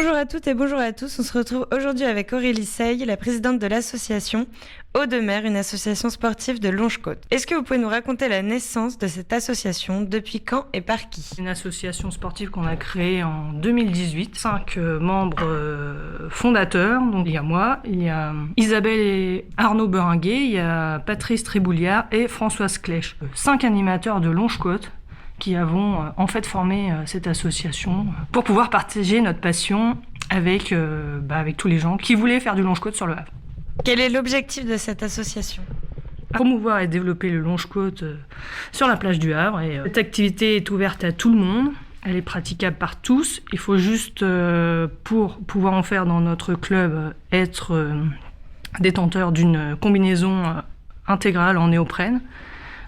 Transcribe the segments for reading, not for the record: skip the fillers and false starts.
Bonjour à toutes et bonjour à tous. On se retrouve aujourd'hui avec Aurélie Sey, la présidente de l'association Eau de Mer, une association sportive de Longe-Côte. Est-ce que vous pouvez nous raconter la naissance de cette association, depuis quand et par qui ? Une association sportive qu'on a créée en 2018. 5 membres fondateurs. Donc il y a moi, il y a Isabelle et Arnaud Beringuet, il y a Patrice Tribouliard et Françoise Clèche. 5 animateurs de Longe-Côte qui avons en fait formé cette association pour pouvoir partager notre passion avec tous les gens qui voulaient faire du Longe-Côte sur le Havre. Quel est l'objectif de cette association ? Promouvoir et développer le Longe-Côte sur la plage du Havre. Et cette activité est ouverte à tout le monde. Elle est praticable par tous. Il faut juste, pour pouvoir en faire dans notre club, être détenteur d'une combinaison intégrale en néoprène.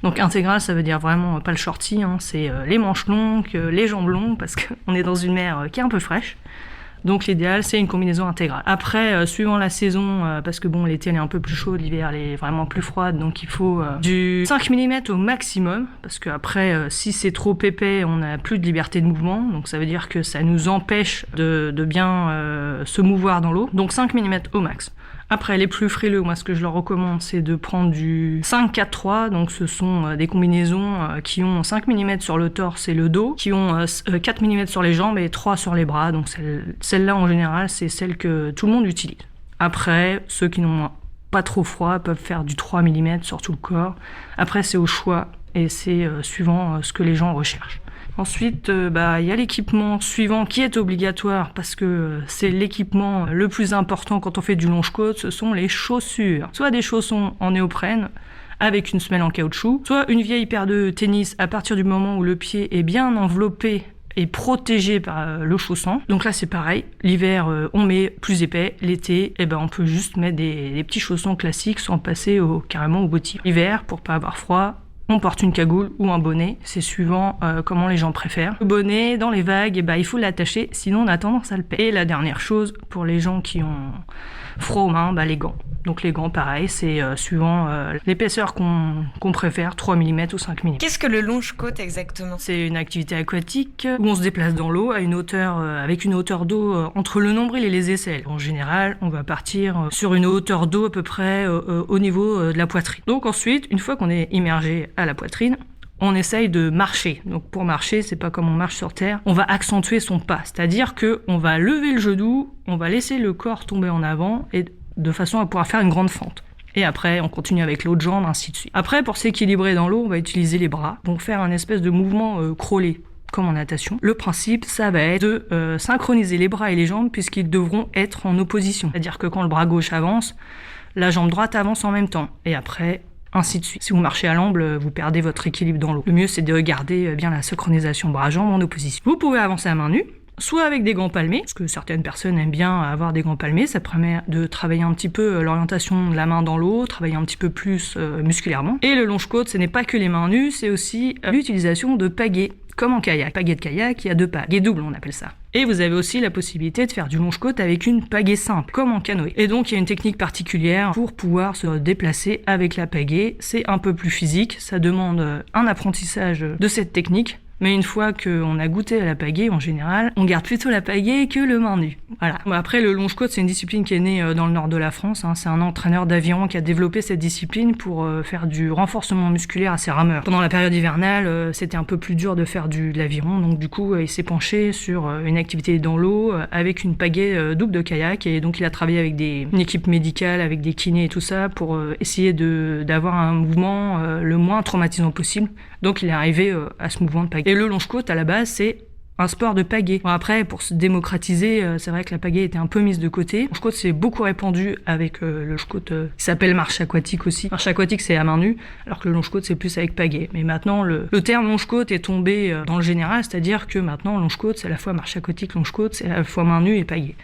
Donc intégrale, ça veut dire vraiment pas le shorty, c'est les manches longues, les jambes longues, parce qu'on est dans une mer qui est un peu fraîche. Donc l'idéal, c'est une combinaison intégrale. Après, suivant la saison, parce que l'été elle est un peu plus chaude, l'hiver elle est vraiment plus froide, donc il faut du 5 mm au maximum, parce qu'après, si c'est trop épais, on n'a plus de liberté de mouvement, donc ça veut dire que ça nous empêche de bien se mouvoir dans l'eau. Donc 5 mm au max. Après, les plus frileux, moi, ce que je leur recommande, c'est de prendre du 5-4-3. Donc, ce sont des combinaisons qui ont 5 mm sur le torse et le dos, qui ont 4 mm sur les jambes et 3 sur les bras. Donc, celle-là, en général, c'est celle que tout le monde utilise. Après, ceux qui n'ont pas trop froid peuvent faire du 3 mm sur tout le corps. Après, c'est au choix et c'est suivant ce que les gens recherchent. Ensuite, il y a l'équipement suivant qui est obligatoire parce que c'est l'équipement le plus important quand on fait du Longe-Côte, ce sont les chaussures. Soit des chaussons en néoprène avec une semelle en caoutchouc, soit une vieille paire de tennis à partir du moment où le pied est bien enveloppé et protégé par le chausson. Donc là, c'est pareil. L'hiver, on met plus épais. L'été, on peut juste mettre des petits chaussons classiques sans passer carrément au bottillon. L'hiver, pour pas avoir froid, on porte une cagoule ou un bonnet, c'est suivant comment les gens préfèrent. Le bonnet, dans les vagues, il faut l'attacher, sinon on a tendance à le perdre. Et la dernière chose, pour les gens qui ont froid aux mains, les gants. Donc les gants, pareil, c'est suivant l'épaisseur qu'on préfère, 3 mm ou 5 mm. Qu'est-ce que le Longe-Côte exactement ? C'est une activité aquatique où on se déplace dans l'eau à une hauteur, avec une hauteur d'eau entre le nombril et les aisselles. En général, on va partir sur une hauteur d'eau à peu près au niveau de la poitrine. Donc ensuite, une fois qu'on est immergé à la poitrine, on essaye de marcher. Donc pour marcher, c'est pas comme on marche sur terre. On va accentuer son pas, c'est-à-dire que on va lever le genou, on va laisser le corps tomber en avant et de façon à pouvoir faire une grande fente. Et après, on continue avec l'autre jambe, ainsi de suite. Après, pour s'équilibrer dans l'eau, on va utiliser les bras pour faire un espèce de mouvement crawlé, comme en natation. Le principe, ça va être de synchroniser les bras et les jambes puisqu'ils devront être en opposition. C'est-à-dire que quand le bras gauche avance, la jambe droite avance en même temps. Et après, ainsi de suite. Si vous marchez à l'amble, vous perdez votre équilibre dans l'eau. Le mieux, c'est de garder bien la synchronisation bras-jambes en opposition. Vous pouvez avancer à main nue, soit avec des gants palmés, parce que certaines personnes aiment bien avoir des gants palmés, ça permet de travailler un petit peu l'orientation de la main dans l'eau, travailler un petit peu plus musculairement. Et le Longe-Côte, ce n'est pas que les mains nues, c'est aussi l'utilisation de pagaies, comme en kayak. Pagaie de kayak, il y a 2 pagaies doubles, on appelle ça. Et vous avez aussi la possibilité de faire du Longe-Côte avec une pagaie simple, comme en canoë. Et donc, il y a une technique particulière pour pouvoir se déplacer avec la pagaie. C'est un peu plus physique, ça demande un apprentissage de cette technique. Mais une fois qu'on a goûté à la pagaie, en général, on garde plutôt la pagaie que le main nu. Voilà. Après, le Longe-Côte, c'est une discipline qui est née dans le nord de la France. C'est un entraîneur d'aviron qui a développé cette discipline pour faire du renforcement musculaire à ses rameurs. Pendant la période hivernale, c'était un peu plus dur de faire de l'aviron. Donc du coup, il s'est penché sur une activité dans l'eau avec une pagaie double de kayak. Et donc, il a travaillé avec une équipe médicale, avec des kinés et tout ça, pour essayer d'avoir un mouvement le moins traumatisant possible. Donc, il est arrivé à ce mouvement de pagaie. Et le Longe-Côte, à la base, c'est un sport de pagaie. Bon, après, pour se démocratiser, c'est vrai que la pagaie était un peu mise de côté. Le Longe-Côte s'est beaucoup répandu avec le Longe-Côte qui s'appelle marche aquatique aussi. Marche aquatique, c'est à main nue, alors que le Longe-Côte, c'est plus avec pagaie. Mais maintenant, le terme Longe-Côte est tombé dans le général, c'est-à-dire que maintenant, Longe-Côte, c'est à la fois marche aquatique, Longe-Côte, c'est à la fois main nue et pagaie.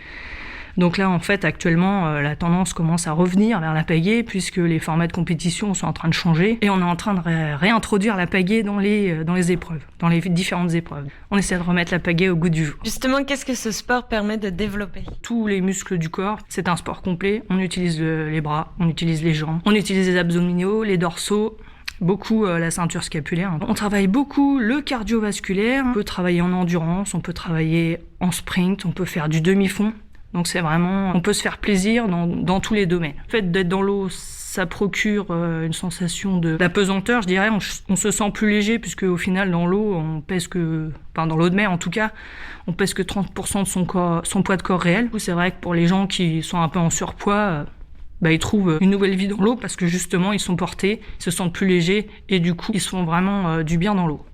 Donc là, en fait, actuellement, la tendance commence à revenir vers la pagaie puisque les formats de compétition sont en train de changer et on est en train de réintroduire la pagaie dans les épreuves, dans les différentes épreuves. On essaie de remettre la pagaie au goût du jour. Justement, qu'est-ce que ce sport permet de développer ? Tous les muscles du corps, c'est un sport complet. On utilise les bras, on utilise les jambes, on utilise les abdominaux, les dorsaux, beaucoup la ceinture scapulaire. On travaille beaucoup le cardiovasculaire, on peut travailler en endurance, on peut travailler en sprint, on peut faire du demi-fond. Donc c'est vraiment, on peut se faire plaisir dans tous les domaines. Le fait d'être dans l'eau, ça procure une sensation d'apesanteur, je dirais. On se sent plus léger puisque au final dans l'eau, on pèse dans l'eau de mer en tout cas, on pèse que 30% de son poids de corps réel. C'est vrai que pour les gens qui sont un peu en surpoids, ils trouvent une nouvelle vie dans l'eau parce que justement ils sont portés, ils se sentent plus légers et du coup ils se font vraiment du bien dans l'eau.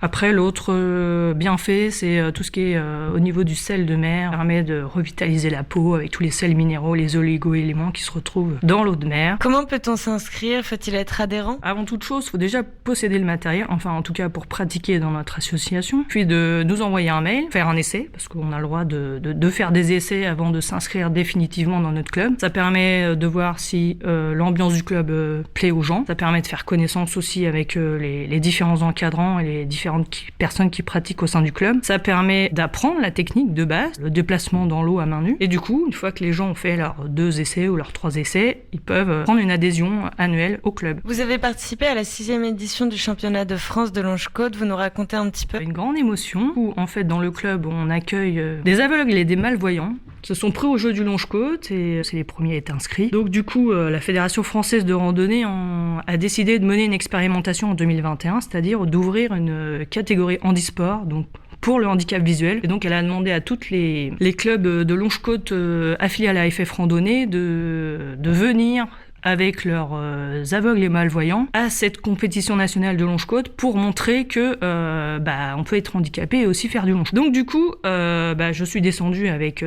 Après, l'autre bienfait, c'est tout ce qui est au niveau du sel de mer. Ça permet de revitaliser la peau avec tous les sels minéraux, les oligo-éléments qui se retrouvent dans l'eau de mer. Comment peut-on s'inscrire ? Faut-il être adhérent ? Avant toute chose, il faut déjà posséder le matériel, enfin en tout cas pour pratiquer dans notre association. Puis de nous envoyer un mail, faire un essai, parce qu'on a le droit de faire des essais avant de s'inscrire définitivement dans notre club. Ça permet de voir si l'ambiance du club plaît aux gens. Ça permet de faire connaissance aussi avec les différents encadrants et les différentes personnes qui pratiquent au sein du club. Ça permet d'apprendre la technique de base, le déplacement dans l'eau à main nue. Et du coup, une fois que les gens ont fait leurs 2 essais ou leurs 3 essais, ils peuvent prendre une adhésion annuelle au club. Vous avez participé à la 6e édition du championnat de France de Longe-Côte. Vous nous racontez un petit peu ? Une grande émotion où, en fait, dans le club, on accueille des aveugles et des malvoyants qui se sont pris au jeu du Longe-Côte et c'est les premiers à être inscrits. Donc du coup, la Fédération française de randonnée a décidé de mener une expérimentation en 2021, c'est-à-dire d'ouvrir une catégorie handisport, donc pour le handicap visuel. Et donc elle a demandé à toutes les clubs de Longe-Côte affiliés à la FF Randonnée de venir avec leurs aveugles et malvoyants à cette compétition nationale de Longe-Côte pour montrer que on peut être handicapé et aussi faire du longe. Donc du coup, je suis descendue avec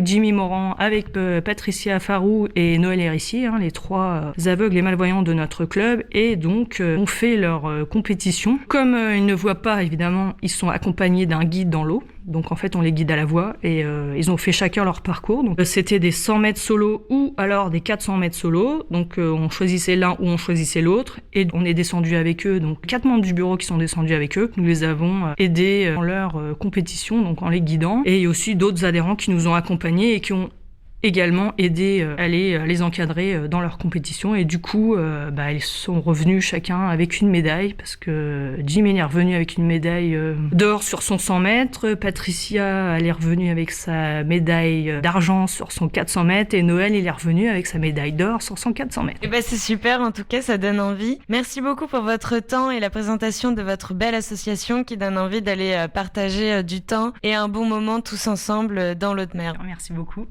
Jimmy Morand, avec Patricia Farou et Noël Hérissier, les 3 aveugles et malvoyants de notre club, et donc on fait leur compétition. Comme ils ne voient pas, évidemment, ils sont accompagnés d'un guide dans l'eau. Donc en fait, on les guide à la voix et ils ont fait chacun leur parcours. Donc c'était des 100 mètres solo ou alors des 400 mètres solo. Donc on choisissait l'un ou on choisissait l'autre et on est descendu avec eux. Donc 4 membres du bureau qui sont descendus avec eux. Nous les avons aidés dans leur compétition, donc en les guidant. Et il y a aussi d'autres adhérents qui nous ont accompagnés et qui ont également aidé à les encadrer dans leur compétition et du coup ils sont revenus chacun avec une médaille parce que Jimmy est revenu avec une médaille d'or sur son 100 mètres, Patricia elle est revenue avec sa médaille d'argent sur son 400 mètres et Noël il est revenu avec sa médaille d'or sur son 400 mètres. Et c'est super, en tout cas ça donne envie. Merci beaucoup pour votre temps et la présentation de votre belle association qui donne envie d'aller partager du temps et un bon moment tous ensemble dans l'eau de mer. Merci beaucoup.